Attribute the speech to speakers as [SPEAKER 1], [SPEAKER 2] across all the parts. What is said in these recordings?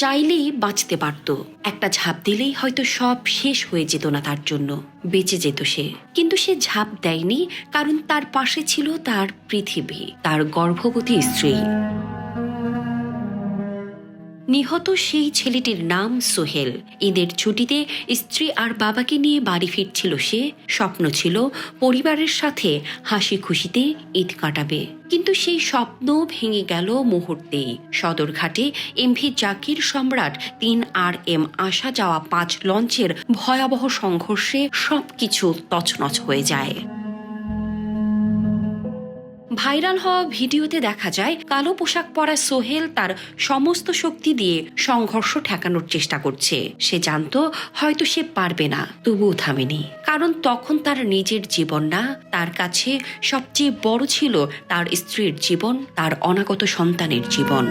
[SPEAKER 1] চাইলেই বাঁচতে পারত, একটা ঝাঁপ দিলেই হয়তো সব শেষ হয়ে যেত না, তার জন্য বেঁচে যেত সে। কিন্তু সে ঝাঁপ দেয়নি, কারণ তার পাশে ছিল তার পৃথিবী, তার গর্ভবতী স্ত্রী। নিহত সেই ছেলেটির নাম সোহেল। ঈদের ছুটিতে স্ত্রী আর বাবাকে নিয়ে বাড়ি ফিরছিল সে। স্বপ্ন ছিল পরিবারের সাথে হাসি খুশিতে ঈদ কাটাবে, কিন্তু সেই স্বপ্ন ভেঙে গেল মুহূর্তেই। সদরঘাটে এমভি জাকির সম্রাট 3RM আসা যাওয়া 5 লঞ্চের ভয়াবহ সংঘর্ষে সবকিছু তছনছ হয়ে যায়। ভাইরাল হওয়া ভিডিওতে দেখা যায় কালো পোশাক পরা সোহেল তার সমস্ত শক্তি দিয়ে সংঘর্ষ ঠেকানোর চেষ্টা করছে। সে জানতো হয়তো সে পারবে না, তবুও থামেনি, কারণ তখন তার নিজের জীবন না, তার কাছে সবচেয়ে বড় ছিল তার স্ত্রীর জীবন, তার অনাগত সন্তানের জীবন।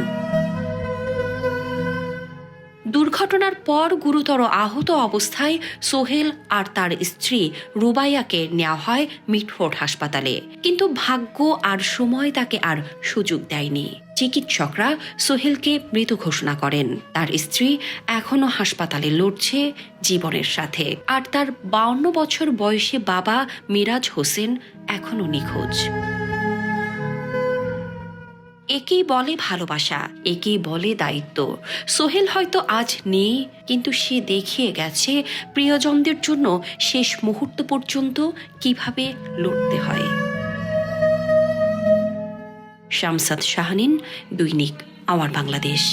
[SPEAKER 1] দুর্ঘটনার পর গুরুতর আহত অবস্থায় সোহেল আর তার স্ত্রী রুবাইয়াকে নেওয়া হয় মিটফোর্ড হাসপাতালে, কিন্তু ভাগ্য আর সময় তাকে আর সুযোগ দেয়নি। চিকিৎসকরা সোহেলকে মৃত ঘোষণা করেন। তার স্ত্রী এখনো হাসপাতালে লড়ছে জীবনের সাথে, আর তার 52 বছর বয়সী বাবা মিরাজ হোসেন এখনো নিখোঁজ। একেই বলে ভালোবাসা, একেই বলে দায়িত্ব। সোহেল হয়তো আজ নেই, কিন্তু সে দেখিয়ে গেছে প্রিয়জনদের জন্য শেষ মুহূর্ত পর্যন্ত কিভাবে লড়তে হয়। শামসাদ শাহানিন, দৈনিক আমার বাংলাদেশ।